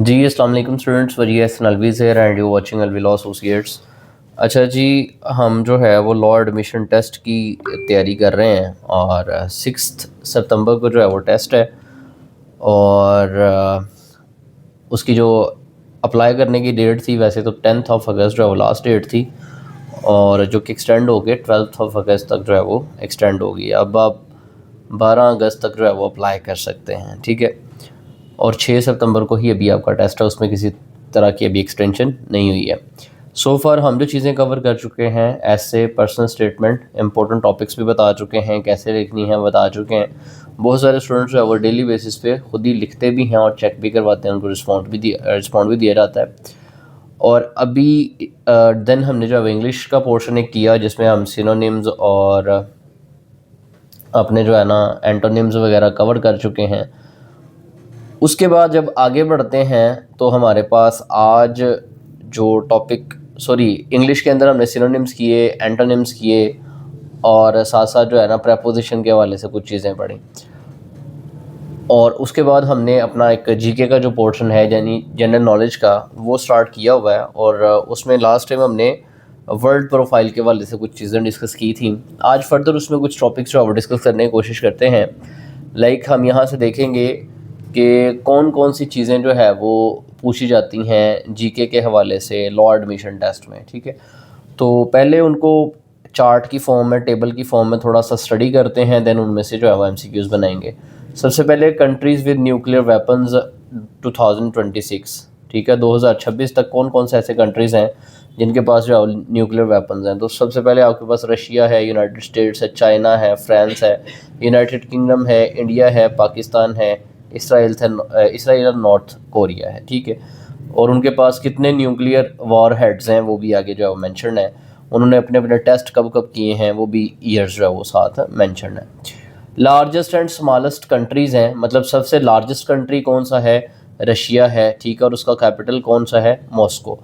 जी अस्सलाम वालेकुम स्टूडेंट्स, वजी एस अलवीज़ है and you watching Alvi law associates. अच्छा जी, हम जो है वो लॉ एडमिशन टेस्ट की तैयारी कर रहे हैं और 6 सितंबर को जो है वो टेस्ट है। और उसकी जो अप्लाई करने की डेट थी, वैसे तो 10 अगस्त जो है वो लास्ट डेट थी, और जो कि एक्सटेंड हो गई 12 अगस्त तक जो है वो एक्सटेंड होगी। अब आप 12 अगस्त तक जो है वो अप्लाई कर सकते हैं, ठीक है। और 6 सितंबर को ही अभी आपका टेस्ट है, उसमें किसी तरह की अभी एक्सटेंशन नहीं हुई है। सो फार हम जो चीज़ें कवर कर चुके हैं, ऐसे पर्सनल स्टेटमेंट, इंपॉर्टेंट टॉपिक्स भी बता चुके हैं, कैसे लिखनी है बता चुके हैं। बहुत सारे स्टूडेंट्स जो है वो डेली बेसिस पे खुद ही लिखते भी हैं और चेक भी करवाते हैं, उनको रिस्पॉन्ड भी दिया जाता है। और अभी देन हमने जो है इंग्लिश का पोर्शन एक किया, जिसमें हम सिनोनिम्स और अपने जो है ना एंटोनिम्स वगैरह कवर कर चुके हैं। उसके बाद जब आगे बढ़ते हैं तो हमारे पास आज जो टॉपिक, इंग्लिश के अंदर हमने सिनोनिम्स किए, एंटोनिम्स किए, और साथ साथ जो है ना प्रेपोजिशन के हवाले से कुछ चीज़ें पढ़ी। और उसके बाद हमने अपना एक जीके का जो पोर्शन है, यानी जनरल नॉलेज का, वो स्टार्ट किया हुआ है। और उसमें लास्ट टाइम हमने वर्ल्ड प्रोफाइल के हवाले से कुछ चीज़ें डिस्कस की थी। आज फर्दर उसमें कुछ टॉपिक्स जो है वो डिस्कस करने की कोशिश करते हैं। हम यहाँ से देखेंगे कि कौन कौन सी चीज़ें जो है वो पूछी जाती हैं जीके के हवाले से लॉ एडमिशन टेस्ट में, ठीक है। तो पहले उनको चार्ट की फॉर्म में, टेबल की फॉर्म में थोड़ा सा स्टडी करते हैं, देन उनमें से जो है वो एमसीक्यूज़ बनाएंगे। सबसे पहले कंट्रीज़ विद न्यूक्लियर वेपन्स 2026, ठीक है। 2026 तक कौन कौन से ऐसे कंट्रीज़ हैं जिनके पास जो है न्यूक्लियर वेपन्स हैं। तो सबसे पहले आपके पास रशिया है, यूनाइटेड स्टेट्स है, चाइना है, फ्रांस है, यूनाइटेड किंगडम है, इंडिया है, पाकिस्तान है, इसराइल और नॉर्थ कोरिया है, ठीक है। और उनके पास कितने न्यूक्लियर वॉर हेड्स हैं वो भी आगे जो है वो मैंशन है। उन्होंने अपने अपने टेस्ट कब कब किए हैं वो भी ईयर्स जो है वो साथ मैंशन है। लार्जेस्ट एंड स्मॉलेस्ट कंट्रीज़ हैं, मतलब सबसे लार्जेस्ट कंट्री कौन सा है, रशिया है, ठीक है। और उसका कैपिटल कौन सा है, मॉस्को।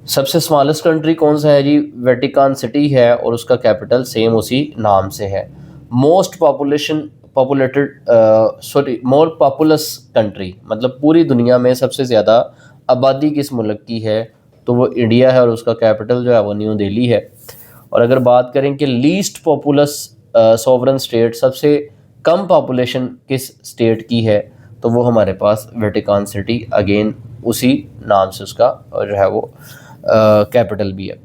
सबसे स्मॉलेस्ट कंट्री कौन सा है जी, वेटिकन सिटी है, और उसका कैपिटल सेम उसी नाम से है। मोस्ट मोर पॉपुलस कंट्री, मतलब पूरी दुनिया में सबसे ज़्यादा आबादी किस मुल्क की है, तो वो इंडिया है, और उसका कैपिटल जो है वो न्यू दिल्ली है। और अगर बात करें कि लीस्ट पॉपुलस सॉवरन स्टेट, सबसे कम पॉपुलेशन किस स्टेट की है, तो वो हमारे पास वेटिकन सिटी, अगेन उसी नाम से उसका जो है वो कैपिटल भी है।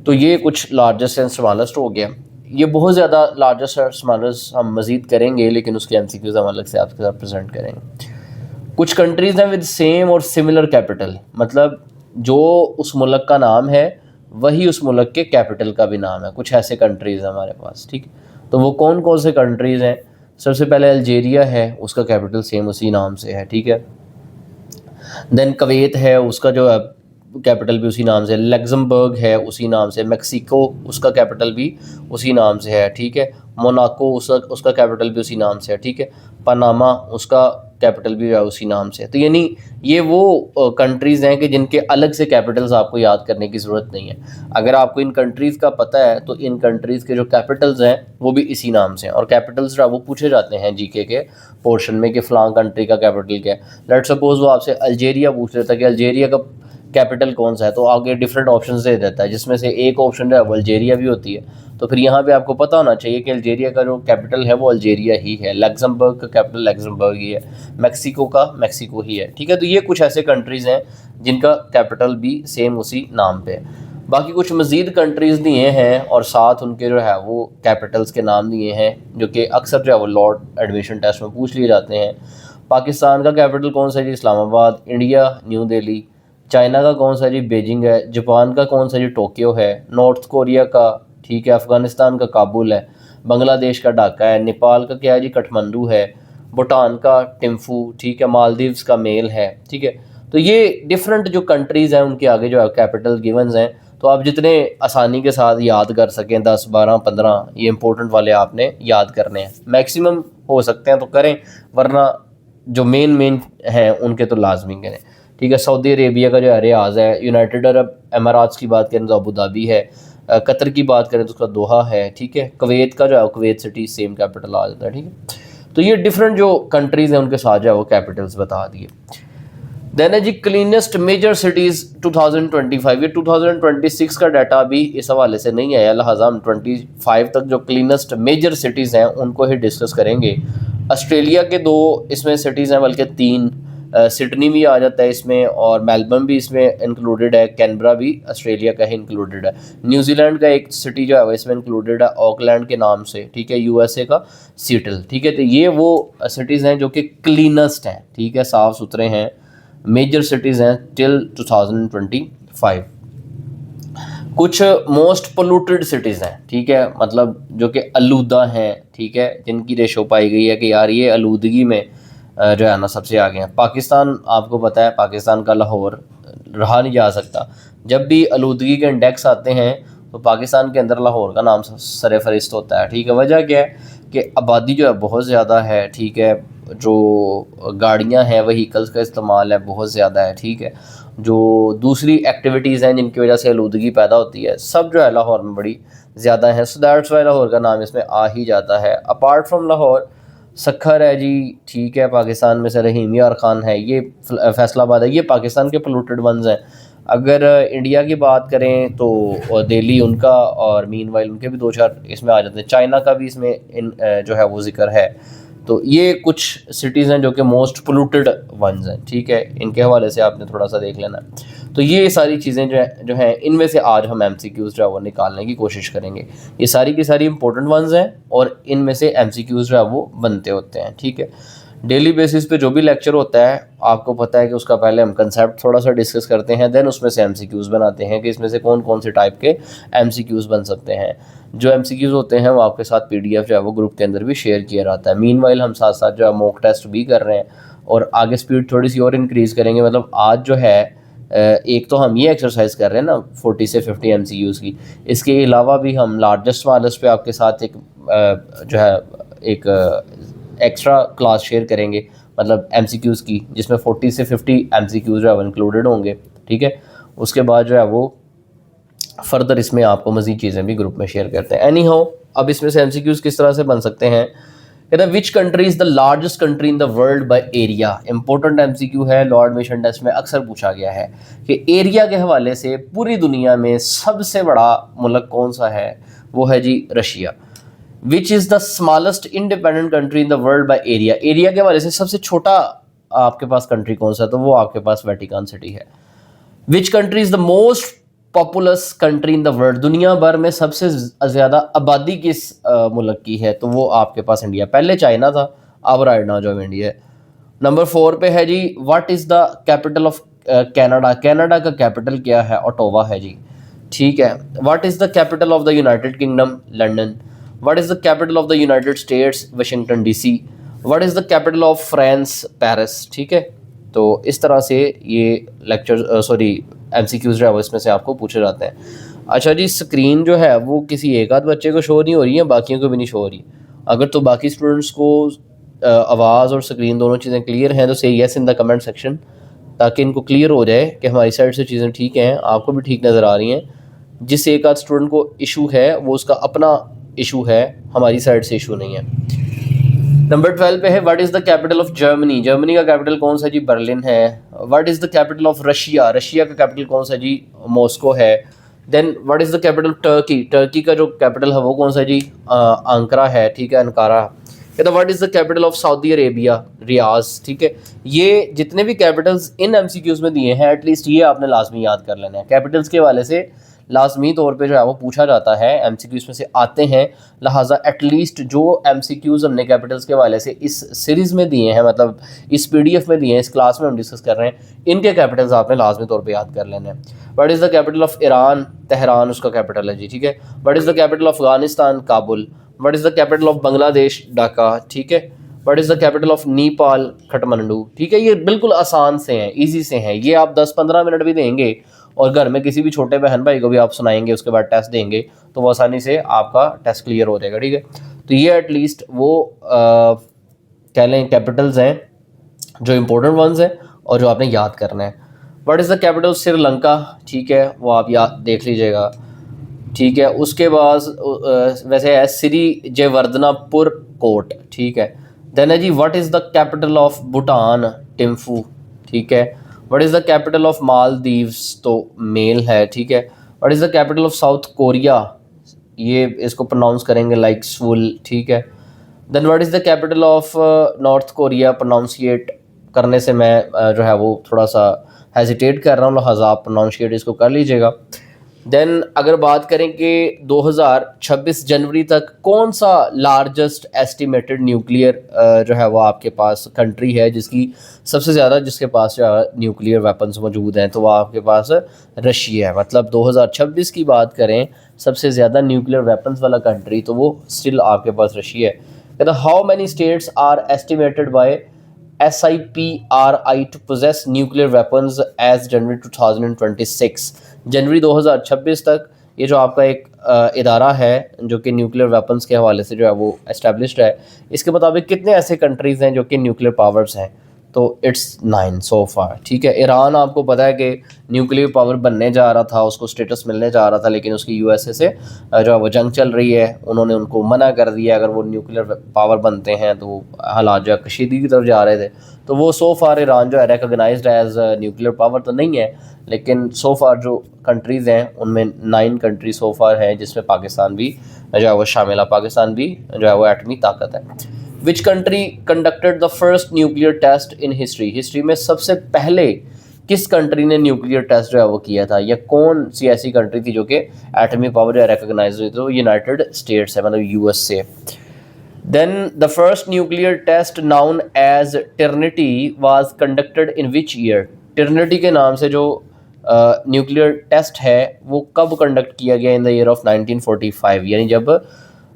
तो ये कुछ लार्जेस्ट एंड स्मॉलेस्ट हो गया। ये बहुत ज़्यादा लार्जेस्ट और स्मॉलेस्ट हम मज़ीद करेंगे, लेकिन उसके एमसीक्यूज़ हम अलग से आपके साथ प्रेजेंट करेंगे। कुछ कंट्रीज़ हैं विद सेम और सिमिलर कैपिटल, मतलब जो उस मुल्क का नाम है वही उस मुल्क के कैपिटल का भी नाम है। कुछ ऐसे कंट्रीज़ हैं हमारे पास, ठीक है। तो वो कौन कौन से कंट्रीज़ हैं, सबसे पहले अल्जीरिया है, उसका कैपिटल सेम उसी नाम से है, ठीक है। देन कवेत है, उसका जो है कैपिटल भी उसी नाम से है। लग्जमबर्ग है, उसी नाम से। मेक्सिको, उसका कैपिटल भी उसी नाम से है, ठीक है। मोनाको, उसका कैपिटल भी उसी नाम से है, ठीक है। पनामा, उसका कैपिटल भी उसी नाम से है। तो यानी ये वो कंट्रीज़ हैं कि जिनके अलग से कैपिटल्स आपको याद करने की ज़रूरत नहीं है। अगर आपको इन कंट्रीज़ का पता है तो इन कंट्रीज़ के जो कैपिटल्स हैं वो भी इसी नाम से हैं। और कैपिटल्स जो वो पूछे जाते हैं जीके के पोर्शन में कि फ़लाँ कंट्री का कैपिटल क्या है। लेट सपोज वो आपसे अल्जीरिया पूछ लेता है कि अल्जीरिया का कैपिटल कौन सा है, तो आगे डिफरेंट ऑप्शंस दे देता है, जिसमें से एक ऑप्शन जो है वो अल्जीरिया भी होती है। तो फिर यहाँ पे आपको पता होना चाहिए कि अल्जीरिया का जो कैपिटल है वो अल्जीरिया ही है, लग्जमबर्ग का कैपिटल लग्जमबर्ग ही है, मेक्सिको का मेक्सिको ही है, ठीक है। तो ये कुछ ऐसे कंट्रीज़ हैं जिनका कैपिटल भी सेम उसी नाम पे है। बाकी कुछ मज़ीद कंट्रीज़ दिए हैं और साथ उनके जो है वो कैपिटल्स के नाम दिए हैं, जो कि अक्सर जो है वो लॉ एडमिशन टेस्ट में पूछ लिए जाते हैं। पाकिस्तान का कैपिटल कौन सा है जी, Islamabad. India, New Delhi. China का कौन सा जी, बीजिंग है। जापान का कौन सा जी, टोक्यो है। नॉर्थ कोरिया का, ठीक है, अफ़गानिस्तान का काबुल है। बांग्लादेश का ढाका है। नेपाल का क्या है जी, काठमांडू है। भूटान का टिम्फू, ठीक है। मालदीव्स का मेल है, ठीक है। तो ये डिफरेंट जो कंट्रीज़ हैं उनके आगे जो है कैपिटल गिवन्स हैं। तो आप जितने आसानी के साथ याद कर सकें, 10, 12, 15 ये इंपॉर्टेंट वाले आपने याद करने हैं। मैक्सिमम हो सकते हैं तो करें, वरना जो मेन हैं उनके तो लाजमी करें, ठीक है। सऊदी अरेबिया का जो है रियाज़ है। यूनाइटेड अरब अमारात की बात करें तो अबू धाबी है। कतर की बात करें तो उसका दोहा है, ठीक है। कुवैत का जो है कुवैत सिटी सेम कैपिटल आ जाता है, ठीक है। तो ये डिफरेंट जो कंट्रीज़ हैं उनके साथ जो है वो कैपिटल्स बता दिए। देन है जी क्लीनेस्ट मेजर सिटीज़ 2025, ये 2026 का डाटा अभी इस हवाले से नहीं आया, लिहाजा हम 25 तक जो क्लीनेस्ट मेजर सिटीज़ हैं उनको ही डिस्कस करेंगे। ऑस्ट्रेलिया के 2 इसमें सिटीज़ हैं, बल्कि 3, सिडनी भी आ जाता है इसमें और मेलबर्न भी इसमें इंक्लूडेड है, कैनबरा भी ऑस्ट्रेलिया का ही इंक्लूडेड है। न्यूजीलैंड का एक सिटी जो है वो इसमें इंक्लूडेड है ऑकलैंड के नाम से, ठीक है, यूएसए का सीटल, ठीक है। तो ये वो सिटीज़ हैं जो कि क्लीनेस्ट हैं, ठीक है, साफ़ सुथरे हैं, मेजर सिटीज़ हैं टिल 2025। कुछ मोस्ट पोल्यूटेड सिटीज़ हैं, ठीक है, मतलब जो कि आलूदा हैं, ठीक है, जिनकी रेशो पाई गई है कि यार ये आलूदगी में जो है ना सबसे आगे हैं। पाकिस्तान, आपको पता है पाकिस्तान का लाहौर रहा नहीं जा सकता, जब भी आलूदगी के इंडेक्स आते हैं तो पाकिस्तान के अंदर लाहौर का नाम सर फहरिस्त होता है, ठीक है। वजह क्या है कि आबादी जो है बहुत ज़्यादा है, ठीक है, जो गाड़ियां हैं व्हीकल्स का इस्तेमाल है बहुत ज़्यादा है, ठीक है, जो दूसरी एक्टिविटीज़ हैं जिनकी वजह से आलूदगी पैदा होती है सब जो है लाहौर में बड़ी ज़्यादा है, सो दैट्स वाई लाहौर का नाम इसमें आ ही जाता है। अपार्ट फ्रॉम लाहौर सखर है जी, ठीक है, पाकिस्तान में से रहीम यार ख़ान है, ये फैसलाबाद है, ये पाकिस्तान के पोल्यूटेड वंस हैं। अगर इंडिया की बात करें तो दिल्ली उनका, और मीनवाइल उनके भी 2-4 इसमें आ जाते हैं, चाइना का भी इसमें जो है वो जिक्र है। तो ये कुछ सिटीज़ हैं जो कि मोस्ट पोल्यूटेड वंस हैं, ठीक है, इनके हवाले से आपने थोड़ा सा देख लेना। तो ये सारी चीज़ें जो हैं इनमें से आज हम MCQs जो है वो निकालने की कोशिश करेंगे। ये सारी की सारी इंपॉर्टेंट वंस हैं और इनमें से MCQs जो है वो बनते होते हैं, ठीक है। डेली बेसिस पे जो भी लेक्चर होता है आपको पता है कि उसका पहले हम कंसेप्ट थोड़ा सा डिस्कस करते हैं, देन उसमें से MCQs बनाते हैं कि इसमें से कौन कौन से टाइप के MCQs बन सकते हैं। जो MCQs होते हैं वो आपके साथ PDF जो है वो ग्रुप के अंदर भी शेयर किया जाता है। मीनवाइल हम साथ साथ जो है मॉक टेस्ट भी कर रहे हैं और आगे स्पीड थोड़ी सी और इंक्रीज़ करेंगे। मतलब आज जो है एक तो हम ये एक्सरसाइज कर रहे हैं ना 40 से 50 MCQs की, इसके अलावा भी हम लार्जेस्ट स्मॉलेस्ट पे आपके साथ एक जो है एक एक्स्ट्रा क्लास शेयर करेंगे, मतलब MCQs की, जिसमें 40 से 50 MCQs जो है वो इंक्लूडेड होंगे, ठीक है। उसके बाद जो है वो फर्दर इसमें आपको मज़ीद चीज़ें भी ग्रुप में शेयर करते हैं। एनी हाउ, अब इसमें से MCQs किस तरह से बन सकते हैं। कहते हैं which country is the largest country in the world by area. Important MCQ है, लॉर्ड मिशन टेस्ट में अक्सर पूछा गया है कि एरिया के हवाले से पूरी दुनिया में सबसे बड़ा मुल्क कौन सा है, वो है जी Russia. Which is the smallest independent country in the world by area. Area के हवाले से सबसे छोटा आपके पास कंट्री कौन सा है, तो वो आपके पास वेटिकन सिटी है। Which country is the most populous country in the world. दुनिया भर में सबसे ज़्यादा आबादी किस मुल्क की है, तो वो आपके पास इंडिया। पहले चाइना था, अब राइट नाउ जो इंडिया है। नंबर 4 पे है जी what is the capital of Canada. Canada का कैपिटल क्या है, ओटावा है जी, ठीक है। What is the capital of the United Kingdom, London. What is the capital of the United States, Washington DC। What is the capital of France, Paris, ठीक है। तो इस तरह से ये लेक्चर MCQs जो है वो इसमें से आपको पूछे जाते हैं। अच्छा जी, स्क्रीन जो है वो किसी एक आध बच्चे को शो नहीं हो रही है, बाकियों को भी नहीं शो हो रही। अगर तो बाकी स्टूडेंट्स को आवाज़ और स्क्रीन दोनों चीज़ें क्लियर हैं तो से yes in the comment section, ताकि इनको क्लियर हो जाए कि हमारी साइड से चीज़ें ठीक हैं, आपको भी ठीक नज़र आ रही हैं। जिस एक आध स्टूडेंट को इशू है वो उसका अपना इशू है, हमारी साइड से इशू नहीं है। नंबर 12 पे है what is the capital of Germany. Germany का कैपिटल कौन सा जी, बर्लिन है। What is the capital of Russia. Russia का कैपिटल कौन सा जी, मॉस्को है। Then what is the capital of Turkey. Turkey का जो कैपिटल है वो कौन सा जी, अंकारा है, ठीक है, अंकारा। कहता what is the capital of Saudi Arabia, Riyadh, ठीक है। ये जितने भी कैपिटल्स इन MCQs में दिए हैं एटलीस्ट ये आपने लाजमी याद कर लेना है। कैपिटल्स के वाले से लाजमी तौर पे जो है वो पूछा जाता है, MCQs में से आते हैं, लिहाजा एटलीस्ट जो MCQs हमने कैपिटल्स के वाले से इस सीरीज़ में दिए हैं, मतलब इस PDF में दिए हैं, इस क्लास में हम डिस्कस कर रहे हैं, इनके कैपिटल्स आपने लाजमी तौर पे याद कर लेने हैं। What is the capital of Iran, Tehran उसका कैपिटल है जी, ठीक है। What is the capital of Afghanistan, Kabul. What is the capital of Bangladesh, Dhaka, ठीक है। What is the capital of Nepal, Kathmandu, ठीक है। ये बिल्कुल आसान से हैं, ईजी से हैं, ये आप 10-15 मिनट भी देंगे और घर में किसी भी छोटे बहन भाई को भी आप सुनाएंगे, उसके बाद टेस्ट देंगे तो वो आसानी से आपका टेस्ट क्लियर हो जाएगा, ठीक है। तो ये एटलीस्ट वो कह लें कैपिटल्स हैं जो इम्पोर्टेंट वंस हैं और जो आपने याद करना है। What is the capital of Sri Lanka, ठीक है, वो आप याद देख लीजिएगा, ठीक है। उसके बाद वैसे है श्री जयवर्धनापुर कोट, ठीक है। देन है जी what is the capital of Bhutan, Thimphu, ठीक है। What is the capital of Maldives, तो मेल है, ठीक है। What is the capital of South Korea, ये इसको प्रोनाउंस करेंगे लाइक सूल, ठीक है। Then what is the capital of North Korea, pronunciate करने से मैं जो है वो थोड़ा सा हेजिटेट कर रहा हूँ, लिहाजा आप प्रोनाउंशिएट इसको कर लीजिएगा। देन अगर बात करें कि 2026 जनवरी तक कौन सा लार्जेस्ट एस्टिमेटेड न्यूक्लियर जो है वो आपके पास कंट्री है जिसकी सबसे ज़्यादा, जिसके पास जो है न्यूक्लियर वेपन्स मौजूद हैं, तो वो आपके पास रशिया है। मतलब 2026 की बात करें सबसे ज़्यादा न्यूक्लियर वेपन्स वाला कंट्री, तो वो स्टिल आपके पास रशिया है। कहता how many states are estimated by SIPRI to possess nuclear weapons as January 2026। जनवरी 2026 तक ये जो आपका एक इदारा है जो कि न्यूक्लियर वेपन्स के हवाले से जो है वो एस्टेब्लिश्ड है, इसके मुताबिक कितने ऐसे कंट्रीज़ हैं जो कि न्यूक्लियर पावर्स हैं, तो इट्स 9 सो फार, ठीक है। ईरान आपको पता है कि न्यूक्लियर पावर बनने जा रहा था, उसको स्टेटस मिलने जा रहा था, लेकिन उसकी USA से जो है वो जंग चल रही है, उन्होंने उनको मना कर दिया। अगर वो न्यूक्लियर पावर बनते हैं तो हालात जो है कशीदगी की तरफ जा रहे थे, तो वो सो फार ईरान जो है रिकॉग्नाइज्ड एज न्यूक्लियर पावर तो नहीं है, लेकिन सो फार जो कंट्रीज़ हैं उनमें 9 कंट्री सो फार हैं, जिसमें पाकिस्तान भी जो है वो शामिल है। पाकिस्तान भी जो है वो एटमी ताकत है। Which country conducted the first nuclear test in history, history में सबसे पहले किस कंट्री ने न्यूक्लियर टेस्ट जो है वो किया था, या कौन सी ऐसी कंट्री थी जो कि एटमी पावर जो है रिकॉग्नाइज हुई, तो यूनाइटेड स्टेट्स है, मतलब USA। Then the first nuclear test known as Trinity was conducted in which year, Trinity के नाम से जो न्यूक्लियर टेस्ट है वो कब कंडक्ट किया गया, इन द ईयर ऑफ 1945, यानी जब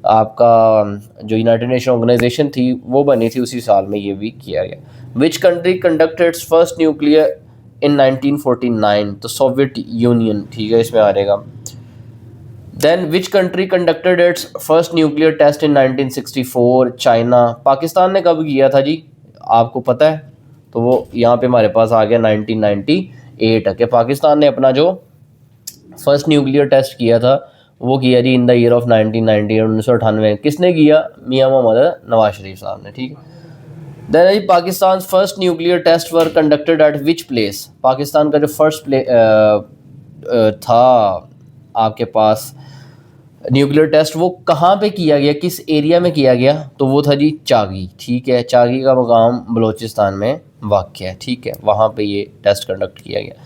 आपका जो यूनाइटेड नेशन ऑर्गेनाइजेशन थी वो बनी थी उसी साल में ये भी किया गया। Which country conducted its first nuclear in 1949, तो सोवियत यूनियन, ठीक है, इसमें आ जाएगा। Then which country conducted its first nuclear test in 1964, China. Pakistan ने कब किया था जी, आपको पता है, तो वो यहाँ पे हमारे पास आ गया 1998 कि पाकिस्तान ने अपना जो फर्स्ट न्यूक्लियर टेस्ट किया था वो किया जी इन द ईयर ऑफ 1990, 1998। किसने किया, मियाँ मोहम्मद नवाज शरीफ साहब ने, ठीक है। देन जी Pakistan first nuclear test were conducted at which place, Pakistan का जो फर्स्ट था आपके पास न्यूक्लियर टेस्ट वो कहाँ पे किया गया, किस एरिया में किया गया, तो वो था जी चागी, ठीक है। चागी का मकाम बलूचिस्तान में वाक़ है, ठीक है, वहाँ पे ये टेस्ट कंडक्ट किया गया।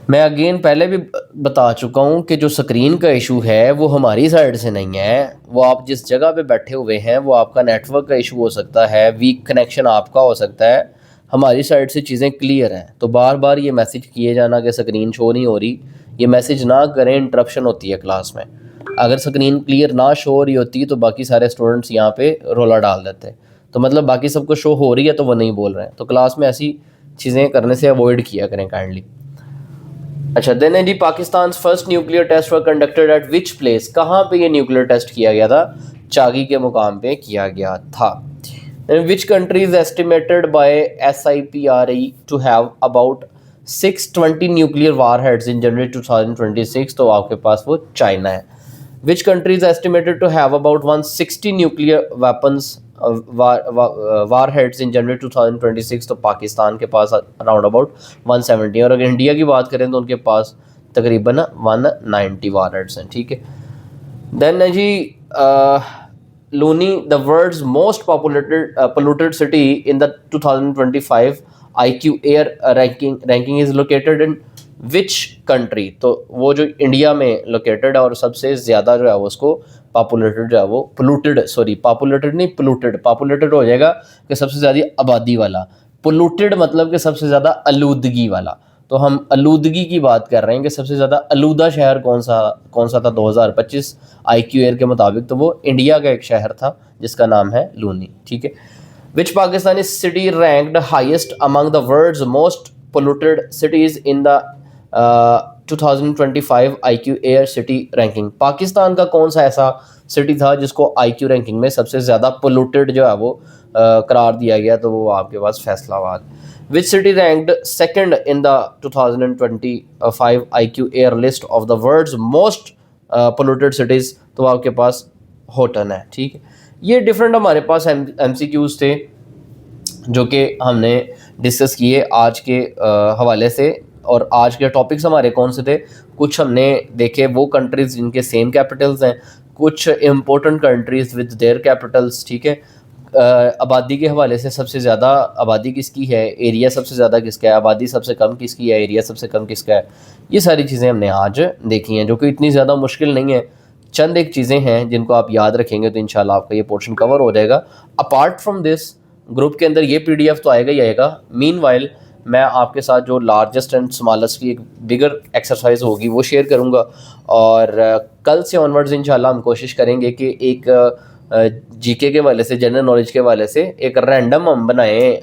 मैं अगेन पहले भी बता चुका हूँ कि जो स्क्रीन का इशू है वो हमारी साइड से नहीं है, वो आप जिस जगह पे बैठे हुए हैं वो आपका नेटवर्क का इशू हो सकता है, वीक कनेक्शन आपका हो सकता है, हमारी साइड से चीज़ें क्लियर हैं। तो बार बार ये मैसेज किए जाना कि स्क्रीन शो नहीं हो रही, ये मैसेज ना करें, इंटरप्शन होती है क्लास में। अगर स्क्रीन क्लियर ना शो हो रही होती तो बाकी सारे स्टूडेंट्स यहाँ पे रोला डाल देते, तो मतलब बाकी सबको शो हो रही है तो वो नहीं बोल रहे हैं, तो क्लास में ऐसी चीज़ें करने से अवॉइड किया करें काइंडली। अच्छा, देन जी Pakistan first nuclear test were conducted at which place, कहाँ पे ये न्यूक्लियर टेस्ट किया गया था, चागी के मुकाम पे किया गया था। Which country is estimated by SIPRI to have about 620 nuclear warheads in January 2026, तो आपके पास वो चाइना है। Which country is estimated to have about 160 nuclear weapons warheads in January 2026, तो पाकिस्तान के पास अराउंड अबाउट 170, और अगर इंडिया की बात करें तो उनके पास तकरीबन 190 वारहेड्स हैं, ठीक है। देन जी Loni the world's most polluted city in the 2025 IQ air ranking is located in which country, तो वो जो इंडिया में लोकेटेड है और सबसे ज़्यादा जो है वो उसको पॉपुलेटेड जो है वो पॉपुलेटेड नहीं पोलूटेड, पॉपुलेटेड हो जाएगा कि सबसे ज़्यादा आबादी वाला, पोलूटेड मतलब कि सबसे ज़्यादा आलूदगी वाला। तो हम आलूदगी की बात कर रहे हैं कि सबसे ज़्यादा आलूदा शहर कौन सा था 2025 IQ एयर के मुताबिक, तो वो इंडिया का एक शहर था जिसका नाम है लूनी, ठीक है। Which Pakistani city ranked highest among the world's most polluted cities in the 2025 IQ air city ranking, Pakistan का कौन सा ऐसा सिटी था जिसको IQ रैंकिंग में सबसे ज़्यादा पोलूटेड जो है वो करार दिया गया, तो वो आपके पास Faisalabad. Which city ranked second in the 2025 IQ air list of the world's most polluted cities, तो आपके पास होटन है, ठीक है। ये डिफरेंट हमारे पास MCQs थे जो कि हमने डिस्कस किए आज के हवाले से। और आज के टॉपिक्स हमारे कौन से थे, कुछ हमने देखे वो कंट्रीज़ जिनके सेम कैपिटल्स हैं, कुछ important countries with their Capitals, ठीक है। आबादी के हवाले से सबसे ज़्यादा आबादी किसकी है, एरिया सबसे ज़्यादा किसका है, आबादी सबसे कम किसकी है, एरिया सबसे कम किसका है, ये सारी चीज़ें हमने आज देखी हैं, जो कि इतनी ज़्यादा मुश्किल नहीं है। चंद एक चीज़ें हैं जिनको आप याद रखेंगे तो इंशाल्लाह आपका ये पोर्शन कवर हो जाएगा। अपार्ट फ्रॉम दिस, ग्रुप के अंदर ये PDF तो आएगा ही आएगा। मीनवाइल मैं आपके साथ जो लार्जेस्ट एंड स्मॉलेस्ट की एक बिगर एक्सरसाइज होगी वो शेयर करूँगा। और कल से ऑनवर्ड्स इंशाल्लाह हम कोशिश करेंगे कि एक GK के वाले से, जनरल नॉलेज के वाले से एक रैंडम हम बनाएं,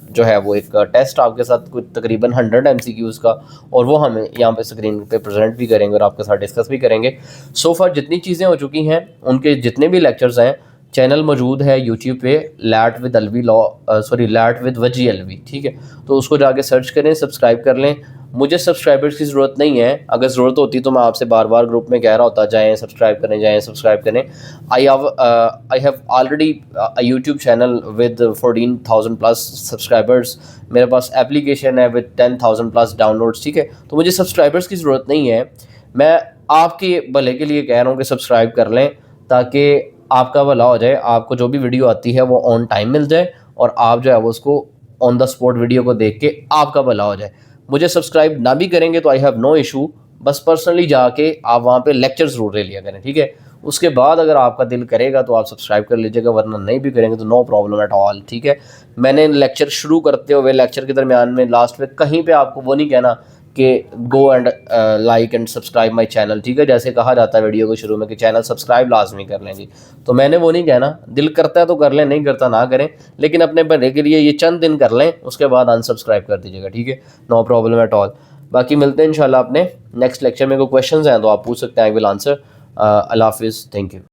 जो है वो एक टेस्ट आपके साथ कुछ तकरीबन 100 MCQs का, और वो हम यहाँ पे स्क्रीन पे प्रेजेंट भी करेंगे और आपके साथ डिस्कस भी करेंगे। सो फार जितनी चीज़ें हो चुकी हैं उनके जितने भी लेक्चर्स हैं, चैनल मौजूद है यूट्यूब पे, let with Alvi law, sorry let with Wazi Alvi, ठीक है। तो उसको जाके सर्च करें, सब्सक्राइब कर लें। मुझे सब्सक्राइबर्स की ज़रूरत नहीं है, अगर ज़रूरत होती तो मैं आपसे बार बार ग्रुप में कह रहा होता जाएँ सब्सक्राइब करें, जाएँ सब्सक्राइब करें। I have already a YouTube channel with 14,000+ subscribers. मेरे पास एप्लीकेशन है विद 10,000+ डाउनलोड्स, ठीक है। तो मुझे सब्सक्राइबर्स की ज़रूरत नहीं है, मैं आपके भले के लिए कह रहा हूँ कि सब्सक्राइब कर लें, ताकि आपका भला हो जाए, आपको जो भी वीडियो आती है वो ऑन टाइम मिल जाए, और आप जो है वो उसको ऑन द स्पॉट वीडियो को देख के आपका भला हो जाए। मुझे सब्सक्राइब ना भी करेंगे तो आई हैव नो इशू, बस पर्सनली जाके आप वहाँ पे लेक्चर ज़रूर ले लिया करें, ठीक है। उसके बाद अगर आपका दिल करेगा तो आप सब्सक्राइब कर लीजिएगा, वरना नहीं भी करेंगे तो नो प्रॉब्लम एट ऑल, ठीक है। मैंने लेक्चर शुरू करते हुए लेक्चर के दरमियान में लास्ट में कहीं पे आपको वो नहीं कहना कि go and like and subscribe my channel, ठीक है, जैसे कहा जाता है वीडियो के शुरू में कि चैनल सब्सक्राइब लाजमी कर लें जी। तो मैंने वो नहीं कहना, दिल करता है तो कर लें, नहीं करता ना करें, लेकिन अपने भले के लिए ये चंद दिन कर लें, उसके बाद अनसब्सक्राइब कर दीजिएगा, ठीक है, नो प्रॉब्लम एट ऑल। बाकी मिलते हैं इंशाल्लाह अपने नेक्स्ट लेक्चर में। कोई क्वेश्चंस हैं तो आप पूछ सकते हैं, आई विल आंसर। अल्लाह हाफिज़, थैंक यू।